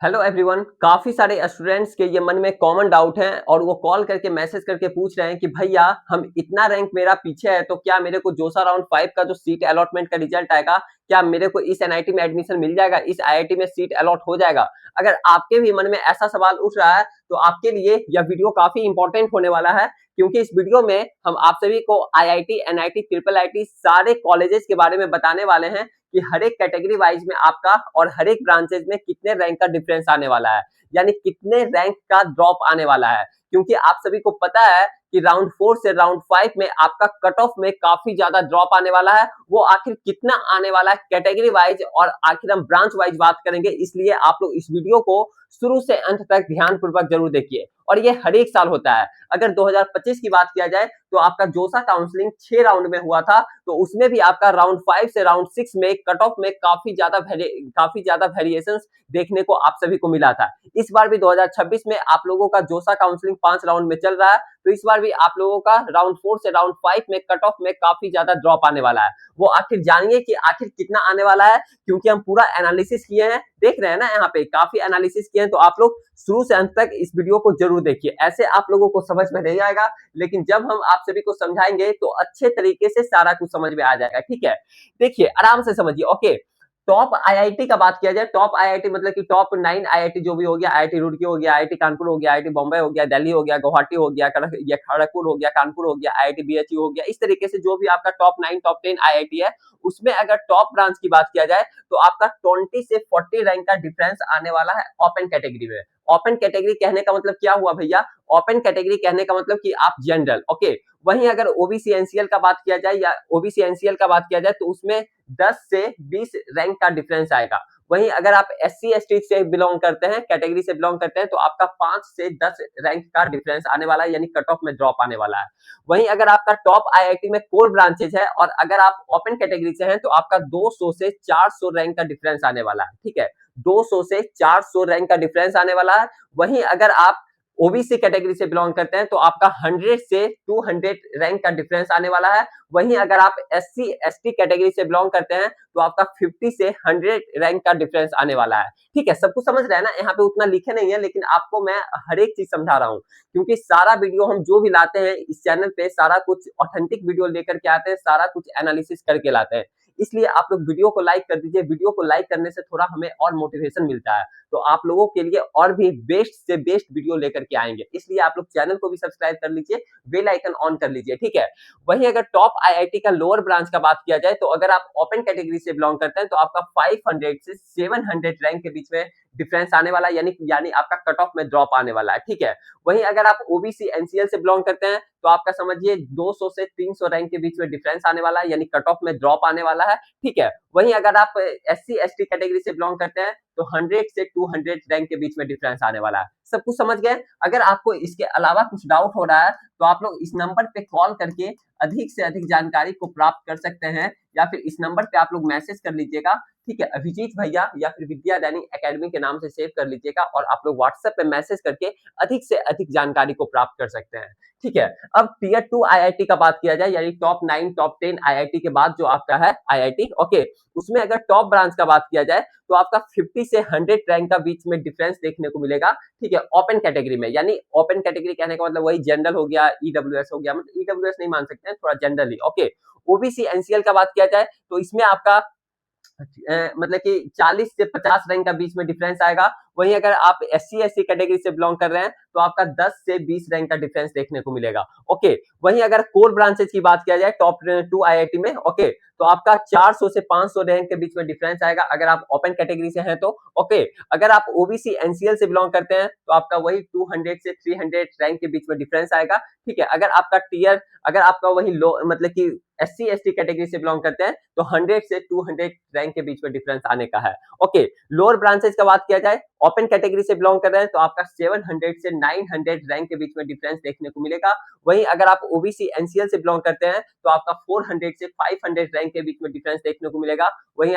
Hello everyone. काफी सारे students के ये मन में कॉमन डाउट है और वो कॉल करके मैसेज करके पूछ रहे हैं कि भैया हम इतना रैंक मेरा पीछे है तो क्या मेरे को जोसा राउंड 5 का जो सीट अलॉटमेंट का रिजल्ट आएगा, क्या मेरे को इस एनआईटी में एडमिशन मिल जाएगा, इस आईआईटी में सीट अलॉट हो जाएगा। अगर आपके भी मन में ऐसा सवाल उठ रहा है तो आपके लिए यह वीडियो काफी इंपॉर्टेंट होने वाला है, क्योंकि इस वीडियो में हम आप सभी को आईआईटी, एनआईटी, ट्रिपल आईटी सारे कॉलेजेस के बारे में बताने वाले हैं कि हर एक कैटेगरी वाइज में आपका और हर एक ब्रांचेज में कितने रैंक का डिफरेंस आने वाला है, यानी कितने रैंक का ड्रॉप आने वाला है। क्योंकि आप सभी को पता है कि राउंड 4 से राउंड 5 में आपका कट ऑफ में काफी ज्यादा ड्रॉप आने वाला है। वो आखिर कितना आने वाला है कैटेगरी वाइज और आखिर हम ब्रांच वाइज बात करेंगे, इसलिए आप लोग इस वीडियो को शुरू से अंत तक ध्यानपूर्वक जरूर देखिए। और ये हर एक साल होता है। अगर 2025 की बात किया जाए तो आपका जोसा काउंसलिंग 6 राउंड में हुआ था, तो उसमें भी आपका राउंड 5 से राउंड 6 में कट ऑफ में काफी ज्यादा वेरिएशंस देखने को आप सभी को मिला था। इस बार भी 2026 में आप लोगों का जोसा काउंसलिंग 5 राउंड में चल रहा है, तो इस बार भी आप लोगों का राउंड 4 से राउंड 5 में कट ऑफ में काफी ज्यादा ड्रॉप आने वाला है। वो आखिर जानिए कि आखिर कितना आने वाला है, क्योंकि हम पूरा एनालिसिस किए हैं। देख रहे हैं ना, यहाँ पे काफी एनालिसिस किए हैं, तो आप लोग शुरू से अंत तक इस वीडियो को जरूर देखिए। ऐसे आप लोगों को समझ में नहीं आएगा, लेकिन जब हम आप सभी को समझाएंगे तो अच्छे तरीके से सारा कुछ समझ में आ जाएगा। ठीक है, देखिए आराम से समझिए। ओके, टॉप आईआईटी का बात किया जाए, टॉप आईआईटी मतलब कि टॉप 9 आईआईटी जो भी हो गया, आईआईटी रुड़की हो गया, आईआईटी कानपुर हो गया, आईआईटी बॉम्बे हो गया, दिल्ली हो गया, गुवाहाटी हो गया, खड़गपुर हो गया, कानपुर हो गया, आईआईटी बीएचयू हो गया। इस तरीके से जो भी आपका टॉप 9 टॉप 10 आईआईटी है, उसमें अगर टॉप ब्रांच की बात किया जाए तो आपका 20 से 40 रैंक का डिफरेंस आने वाला है ओपन कैटेगरी में। ओपन कैटेगरी कहने का मतलब क्या हुआ भैया? ओपन कैटेगरी कहने का मतलब कि आप जनरल। ओके, वहीं अगर ओबीसी एनसीएल का बात किया जाए या ओबीसी एनसीएल का बात किया जाए तो उसमें 10 से 20 रैंक का डिफरेंस आएगा। वहीं अगर आप एससी एसटी से बिलोंग करते हैं, कैटेगरी से बिलोंग करते हैं, तो आपका 5 से 10 रैंक का डिफरेंस आने वाला है, यानी कट ऑफ में ड्रॉप आने वाला है। वहीं अगर आपका टॉप आईआईटी में कोर ब्रांचेज है और अगर आप ओपन कैटेगरी से हैं तो आपका 200 से 400 रैंक का डिफरेंस आने वाला है। ठीक है, 200 से 400 रैंक का डिफरेंस आने वाला है। वहीं अगर आप ओबीसी कैटेगरी से बिलोंग करते हैं तो आपका 100 से 200 रैंक का डिफरेंस आने वाला है। वहीं अगर आप एससी एसटी कैटेगरी से बिलोंग करते हैं तो आपका 50 से 100 रैंक का डिफरेंस आने वाला है। ठीक है, सब कुछ समझ रहे हैं ना? यहाँ पे उतना लिखे नहीं है, लेकिन आपको मैं हर एक चीज समझा रहा हूँ, क्योंकि सारा वीडियो हम जो भी लाते हैं इस चैनल पे, सारा कुछ ऑथेंटिक वीडियो लेकर के आते हैं, सारा कुछ एनालिसिस करके लाते हैं। इसलिए आप लोग वीडियो को लाइक कर दीजिए। वीडियो को लाइक करने से थोड़ा हमें और मोटिवेशन मिलता है, तो आप लोगों के लिए और भी बेस्ट से बेस्ट वीडियो लेकर के आएंगे। इसलिए आप लोग चैनल को भी सब्सक्राइब कर लीजिए, बेल आइकन ऑन कर लीजिए। ठीक है, वहीं अगर टॉप आईआईटी का लोअर ब्रांच का बात किया जाए तो अगर आप ओपन कैटेगरी से बिलोंग करते हैं तो आपका 500 से 700 रैंक के बीच में डिफरेंस आने वाला है, यानी आपका कट ऑफ में ड्रॉप आने वाला है। ठीक है, वहीं अगर आप ओबीसी एनसीएल से बिलोंग करते हैं तो आपका समझिए 200 से 300 रैंक के बीच में डिफरेंस आने वाला है, यानी कट ऑफ में ड्रॉप आने वाला है। ठीक है, वहीं अगर आप एससी एसटी कैटेगरी से बिलोंग करते हैं तो 100 से 200 रैंक के बीच में डिफरेंस आने वाला है। सब कुछ समझ गए? अगर आपको इसके अलावा कुछ डाउट हो रहा है तो आप लोग इस नंबर पे कॉल करके अधिक से अधिक जानकारी को प्राप्त कर सकते हैं, या फिर इस नंबर पे आप लोग मैसेज कर लीजिएगा। ठीक है, अभिजीत भैया या फिर विद्या दैनिक एकेडमी के नाम से सेव कर लीजिएगा और आप लोग व्हाट्सएप पे मैसेज करके अधिक से अधिक जानकारी को प्राप्त कर सकते हैं। ठीक है, अब टीयर 2 आईआईटी का बात किया जाए, यानी टॉप 9 टॉप 10 आईआईटी के बाद जो आपका है आईआईटी, ओके, उसमें अगर टॉप ब्रांच का बात किया जाए तो आपका 50 से 100 रैंक का बीच में डिफरेंस देखने को मिलेगा। ठीक है, ओपन कैटेगरी में, यानी ओपन कैटेगरी कहने का मतलब वही जनरल हो गया, ईडब्ल्यूएस हो गया, मतलब ईडब्ल्यूएस नहीं मान सकते हैं, थोड़ा जनरली। ओके, ओबीसी एनसीएल का बात किया जाए तो इसमें आपका मतलब कि 40 से 50 रैंक का बीच में डिफरेंस आएगा। वहीं अगर आप एससी एसटी कैटेगरी से बिलोंग कर रहे हैं तो आपका 10 से 20 रैंक का डिफरेंस देखने को मिलेगा। ओके, वहीं अगर कोर ब्रांचेज की बात किया जाए टॉप 2 आईआईटी में, ओके, तो आपका 400 से 500 रैंक के बीच में डिफरेंस आएगा अगर आप ओपन कैटेगरी से हैं तो। ओके, अगर आप ओबीसी एनसीएल से बिलोंग करते हैं तो आपका वही 200 से 300 रैंक के बीच में डिफरेंस आएगा। ठीक है, अगर आपका वही लो मतलब कि एससी एसटी कैटेगरी से बिलोंग करते हैं तो 100 से 200 रैंक के बीच में डिफरेंस आने का है। ओके, लोअर ब्रांचेज का बात किया जाए, ओपन कैटेगरी से बिलोंग कर रहे हैं तो आपका 700 से 900 रैंक के बीच में डिफरेंस देखने को मिलेगा। वहीं अगर आप ओबीसी एनसीएल से बिलोंग करते हैं तो आपका 400 से 500 रैंक के बीच में डिफरेंस देखने को मिलेगा। वहीं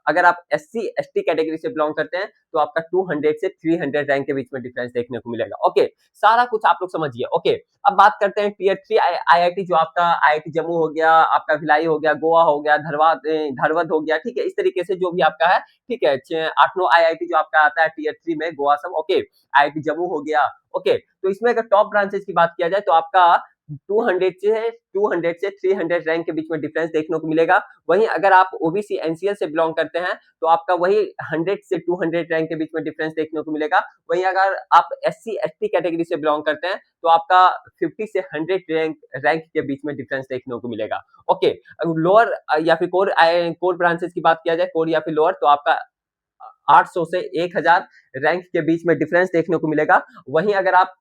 अगर आप एससी एसटी कैटेगरी से बिलोंग करते हैं तो आपका 200 से 300 रैंक के बीच में डिफरेंस देखने को मिलेगा। ओके, सारा कुछ आप लोग समझिए। ओके, अब बात करते हैं टीयर 3 आईआईटी, जो आपका आईआईटी जम्मू हो गया, आपका भिलाई हो गया, गोवा हो गया, धरवद हो गया। ठीक है, इस तरीके से जो भी आपका है, ठीक है, 8-9 आईआईटी जो आपका आता है टीयर 3 में गोवासम, ओके, आईआईटी जम्मू हो गया, ओके। तो इसमें अगर टॉप ब्रांचेस की बात किया जाए तो आपका 200 से 300 रैंक के बीच में डिफरेंस देखने को मिलेगा। वहीं अगर आप ओबीसी एनसीएल से बिलोंग करते हैं तो आपका वही 100 से 200 रैंक के बीच में डिफरेंस देखने को मिलेगा। वहीं अगर आप एससी एसटी कैटेगरी से बिलोंग करते हैं तो आपका 50 से 100 रैंक के बीच में डिफरेंस देखने को मिलेगा, ओके। लोअर या फिर कोर ब्रांचेस की बात किया जाए, कोर या फिर लोअर, तो आपका 800 से 1000 रैंक के बीच में डिफरेंस देखने को मिलेगा। वहीं अगर आप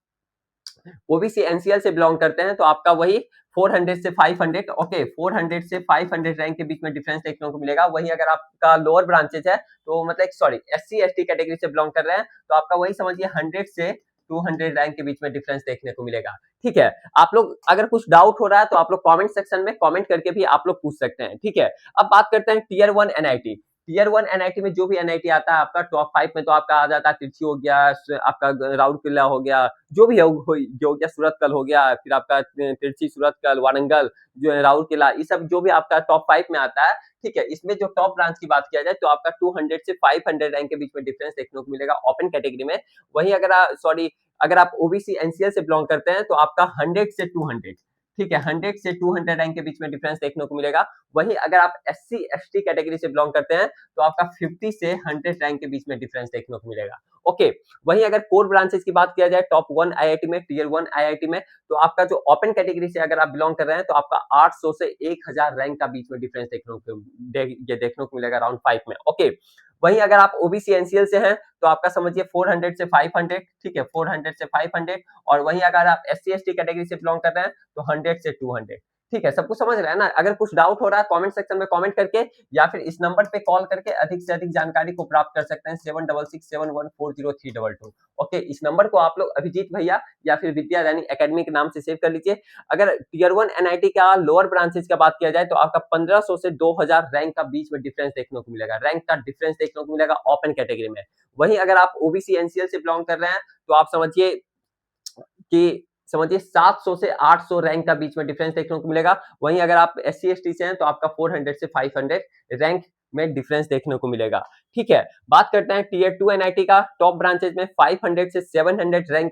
ओबीसी एनसीएल से बिलोंग करते हैं तो आपका वही 400 से 500, ओके, 400 से 500 रैंक के बीच में डिफरेंस देखने को मिलेगा। वहीं अगर आपका लोअर ब्रांचेस है तो मतलब सॉरी एससी एसटी कैटेगरी से बिलोंग कर रहे हैं तो आपका वही समझिए 100 से 200 रैंक के बीच में डिफरेंस देखने को मिलेगा, ठीक है। आप लोग अगर कुछ डाउट हो रहा है तो आप लोग कमेंट सेक्शन में कमेंट करके भी आप लोग पूछ सकते हैं, ठीक है। अब बात करते हैं टीयर 1 एनआईटी। टीयर 1 एनआईटी में जो भी एनआईटी आता है आपका टॉप 5 में तो आपका आ जाता है तिरछी हो गया, आपका राउरकेला हो गया, जो भी हो गया, सूरतकल हो गया, फिर आपका तिरछी, सूरतकल, वारंगल, जो है राउरकेला, ये सब जो भी आपका टॉप 5 में आता है, ठीक है। इसमें जो टॉप ब्रांच की बात किया जाए तो आपका 200 से 500 रैंक के बीच में डिफरेंस देखने को मिलेगा ओपन कैटेगरी में। वहीं अगर आप ओबीसी एनसीएल से बिलोंग करते हैं तो आपका 100 से 200, ठीक है, 100 से 200 रैंक के बीच में डिफरेंस देखने को मिलेगा। वहीं अगर आप एससी एसटी कैटेगरी से बिलोंग करते हैं तो आपका 50 से 100 रैंक के बीच में डिफरेंस देखने को मिलेगा, ओके। वहीं अगर कोर ब्रांचेस की बात किया जाए टॉप 1 आईआईटी में, टीयर 1 आईआईटी में, तो आपका जो ओपन कैटेगरी से अगर आप बिलोंग कर रहे हैं तो आपका 800 से 1000 रैंक का बीच में डिफरेंस देखने को मिलेगा राउंड 5 में, ओके। वहीं अगर आप ओबीसी एनसीएल से हैं तो आपका समझिए 400 से 500, ठीक है, 400 से 500। और वहीं अगर आप एससी एसटी कैटेगरी से बिलोंग कर रहे हैं तो 100 से 200, ठीक है। सब कुछ समझ रहे हैं ना? अगर कुछ डाउट हो रहा है कमेंट सेक्शन में कमेंट करके या फिर इस नंबर पे कॉल करके अधिक से अधिक जानकारी को प्राप्त कर सकते हैं 7667140322, ओके। इस नंबर को आप लोग अभिजीत भैया या फिर विद्या रानी एकेडमी के नाम से सेव कर लीजिए। अगर टीयर 1 एनआईटी का लोअर ब्रांचेस का बात किया जाए तो आपका 1500 से 2000 रैंक का बीच में डिफरेंस देखने को मिलेगा, रैंक का डिफरेंस देखने को मिलेगा ओपन कैटेगरी में। वहीं अगर आप ओबीसी एनसीएल से बिलोंग कर रहे हैं तो आप समझिए 700 से 800 रैंक का बीच में डिफरेंस देखने को मिलेगा। वहीं अगर आप एससी एसटी से हैं तो आपका 400 से 500 रैंक में डिफरेंस देखने को मिलेगा, ठीक है। बात करते हैं टीयर 2 एनआईटी का, टॉप ब्रांचेस में 500 से 700 रैंक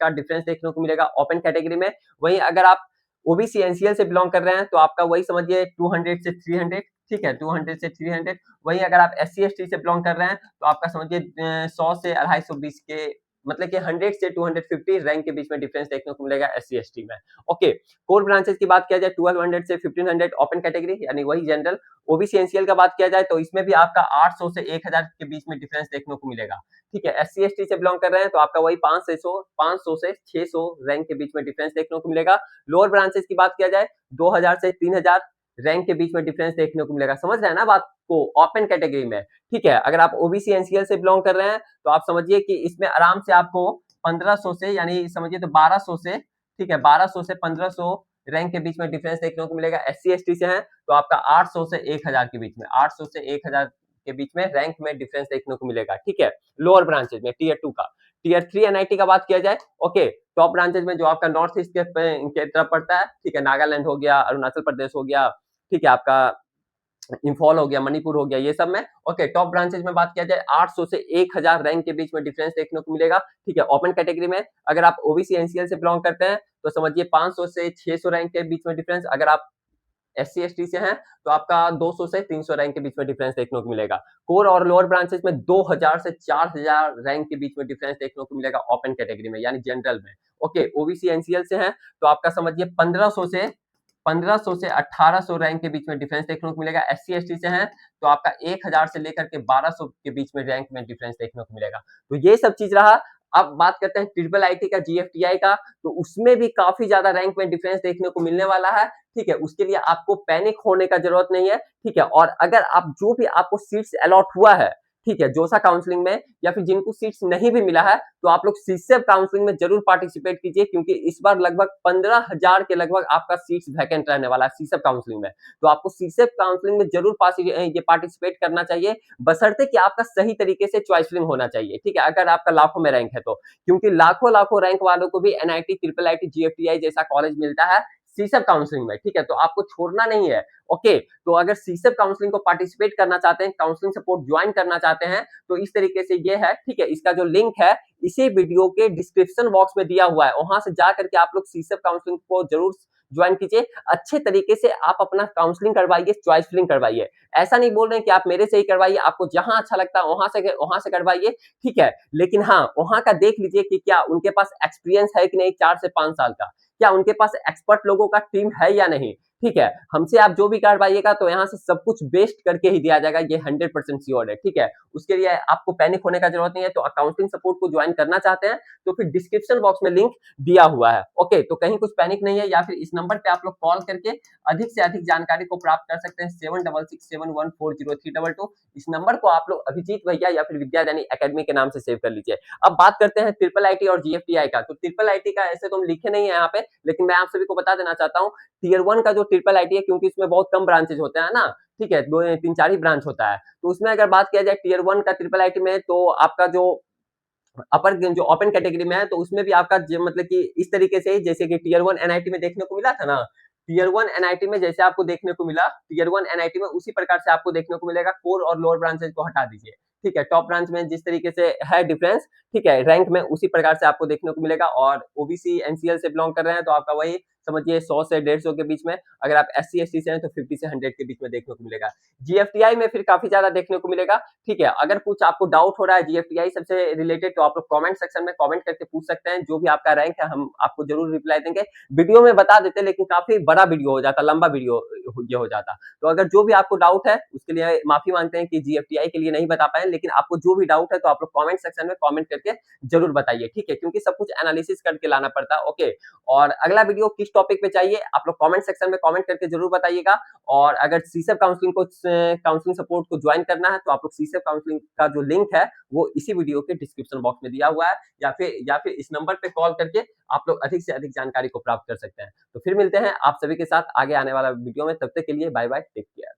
का डिफरेंस देखने को मिलेगा ओपन कैटेगरी में। वहीं अगर आप ओबीसी एनसीएल से बिलोंग कर रहे हैं तो आपका वही समझिए 200 से 300, ठीक है, 200 से 300। वहीं अगर आप एससी एसटी से बिलोंग कर रहे हैं तो आपका समझिए 100 से 250 के मतलब कि 100 से 250 रैंक के बीच में डिफरेंस देखने को मिलेगा एससी एसटी में, ओके। कोर ब्रांचेस की बात किया जाए 1200 से 1500 ओपन कैटेगरी यानी वही जनरल। ओबीसी एनसीएल का बात किया जाए तो इसमें भी आपका 800 से 1000 के बीच में डिफरेंस देखने को मिलेगा, ठीक है। एससी एसटी से बिलोंग कर रहे हैं तो आपका वही 500 से 600 रैंक के बीच में डिफरेंस देखने को मिलेगा। लोअर ब्रांचेस की बात किया जाए 2000 से 3000 रैंक के बीच में डिफरेंस देखने को मिलेगा। समझ रहे हैं ना बात को? ओपन कैटेगरी में, ठीक है। अगर आप ओबीसी एनसीएल से बिलोंग कर रहे हैं तो आप समझिए कि इसमें आराम से आपको 1500 से यानी समझिए तो 1200 से, ठीक है, 1200 से 1500 रैंक के बीच में डिफरेंस देखने को मिलेगा। एससी एसटी से हैं तो आपका 800 से 1000 के बीच में, 800 से 1000 के बीच में रैंक में डिफरेंस देखने को मिलेगा, ठीक है। लोअर ब्रांचेस में टीयर 2 का। टीयर 3 एनआईटी का बात किया जाए, ओके, टॉप ब्रांचेस में जो आपका नॉर्थ ईस्ट के तरफ पड़ता है, ठीक है, नागालैंड हो गया, अरुणाचल प्रदेश हो गया, ठीक है, आपका इंफॉल हो गया, मणिपुर हो गया, ये सब में, ओके। टॉप ब्रांचेस में बात किया जाए 800 से 1000 रैंक के बीच में डिफरेंस देखने को मिलेगा, ठीक है। ओपन कैटेगरी में अगर आप ओबीसी एनसीएल से बिलोंग करते हैं तो समझिए 500 से 600 रैंक के बीच में डिफरेंस। अगर आप एससी एसटी से हैं तो आपका 200 से 300 रैंक के बीच में डिफरेंस देखने को मिलेगा। कोर और लोअर ब्रांचेस में 2000 से 4000 रैंक के बीच में डिफरेंस देखने को मिलेगा ओपन कैटेगरी में यानी जनरल में, ओके। ओबीसी एनसीएल से हैं तो आपका समझिए 1500 से 1800 रैंक के बीच में डिफरेंस देखने को मिलेगा। एससी एसटी से हैं तो आपका 1000 से लेकर के 1200 के बीच में रैंक में डिफरेंस देखने को मिलेगा। तो ये सब चीज रहा। अब बात करते हैं ट्रिपल आईटी का, जीएफटीआई का, तो उसमें भी काफी ज्यादा रैंक में डिफरेंस देखने को मिलने वाला है, ठीक है। उसके लिए आपको पैनिक होने का जरूरत नहीं है, ठीक है। और अगर आप जो भी आपको सीट्स अलॉट हुआ है, ठीक है, जोसा काउंसलिंग में या फिर जिनको सीट्स नहीं भी मिला है तो आप लोग सीसेप काउंसलिंग में जरूर पार्टिसिपेट कीजिए क्योंकि इस बार लगभग 15000 के लगभग आपका सीट्स वैकेंट रहने वाला है सीसेप काउंसलिंग में। तो आपको सीसेप काउंसलिंग में जरूर ये पार्टिसिपेट करना चाहिए बशर्ते कि आपका सही तरीके से चॉइस फिलिंग होना चाहिए, ठीक है। अगर आपका लाखों में रैंक है तो, क्योंकि लाखों रैंक वालों को भी एनआईटी, ट्रिपल आईटी, जीएफटीआई जैसा कॉलेज मिलता है सीसेप काउंसलिंग में, ठीक है, तो आपको छोड़ना नहीं है। ओके, तो अगर सीसेप काउंसलिंग को पार्टिसिपेट करना चाहते हैं, काउंसलिंग सपोर्ट ज्वाइन करना चाहते हैं, तो इस तरीके से ये है, ठीक है, इसका जो लिंक है इसी वीडियो के डिस्क्रिप्शन बॉक्स में दिया हुआ है, वहां से जा करके आप लोग सीसेप काउंसलिंग को जरूर ज्वाइन कीजिए। अच्छे तरीके से आप अपना काउंसलिंग करवाइए, चॉइस फिलिंग करवाइए। ऐसा नहीं बोल रहे हैं कि आप मेरे से ही करवाइए, आपको जहां अच्छा लगता है वहां से करवाइए, ठीक है, लेकिन हाँ, वहां का देख लीजिए कि क्या उनके पास एक्सपीरियंस है कि नहीं 4 से 5 साल का, क्या उनके पास एक्सपर्ट लोगों का टीम है या नहीं, ठीक है। हमसे आप जो भी करवाइएगा तो यहाँ से सब कुछ बेस्ट करके ही दिया जाएगा, ये 100% श्योर है, ठीक है। उसके लिए आपको पैनिक होने का जरूरत नहीं है। तो अकाउंटिंग सपोर्ट को ज्वाइन करना चाहते हैं तो फिर डिस्क्रिप्शन बॉक्स में लिंक दिया हुआ है। ओके, तो कहीं कुछ पैनिक नहीं है, या फिर इस नंबर पे आप लोग कॉल करके अधिक से अधिक जानकारी को प्राप्त कर सकते हैं 7667140322। इस नंबर को आप लोग अभिजीत भैया या फिर विद्यादानी एकेडमी के नाम से सेव कर लीजिए। अब बात करते हैं ट्रिपल आईटी और जीएफटीआई का। तो ट्रिपल आईटी का ऐसे तो हम लिखे नहीं है यहाँ पे, लेकिन मैं आप सभी को बता देना चाहता हूँ टियर 1 का जो ट्रिपल आईटी है, क्योंकि इसमें बहुत कम ब्रांचेज होते हैं ना, ठीक है, 2-3-4 ही ब्रांच होता है, तो उसमें अगर बात किया जाए टियर 1 का ट्रिपल आईटी में, तो आपका जो अपर जो ओपन कैटेगरी में है, तो उसमें भी आपका मतलब कि इस तरीके से जैसे कि टियर 1 एनआईटी में देखने को मिला था ना, टियर 1 एनआईटी में जैसे आपको देखने को मिला, टियर 1 एनआईटी में उसी प्रकार से आपको देखने को मिलेगा। कोर और लोअर ब्रांचेज को हटा दीजिए, ठीक है, टॉप ब्रांच में जिस तरीके से है डिफरेंस, ठीक है, रैंक में उसी प्रकार से आपको देखने को मिलेगा। और ओबीसी एनसीएल से बिलोंग कर रहे हैं तो आपका वही समझिए 100 से 150 के बीच में, अगर आप एससी एसटी से हैं तो 50 से 100 के बीच में देखने को मिलेगा। जीएफटीआई में फिर काफी ज्यादा देखने को मिलेगा, ठीक है। अगर कुछ आपको डाउट हो रहा है जीएफटीआई सबसे रिलेटेड, तो आप लोग कमेंट सेक्शन में कमेंट करके पूछ सकते हैं, जो भी आपका रैंक है हम आपको जरूर रिप्लाई देंगे। वीडियो में बता देते, लेकिन काफी बड़ा वीडियो हो जाता, लंबा वीडियो ये हो जाता। तो अगर जो भी आपको डाउट है उसके लिए माफी मांगते हैं कि जीएफटीआई के लिए नहीं बता पाए, लेकिन आपको जो भी डाउट है तो आप लोग कमेंट सेक्शन में कमेंट करके जरूर बताइए, ठीक है, क्योंकि सब कुछ एनालिसिस करके लाना पड़ता है। ओके, और अगला वीडियो किस टॉपिक पे चाहिए आप लोग कमेंट सेक्शन में कमेंट करके जरूर बताइएगा। और अगर सीसेप काउंसलिंग सपोर्ट को ज्वाइन करना है तो आप लोग सीसेप काउंसलिंग का जो लिंक है वो इसी वीडियो के डिस्क्रिप्शन बॉक्स में दिया हुआ है, या फिर इस नंबर पे कॉल करके आप लोग अधिक से अधिक जानकारी को प्राप्त कर सकते हैं। तो फिर मिलते हैं आप सभी के साथ आगे आने वाला वीडियो में, तब तक के लिए बाय बाय, टेक केयर।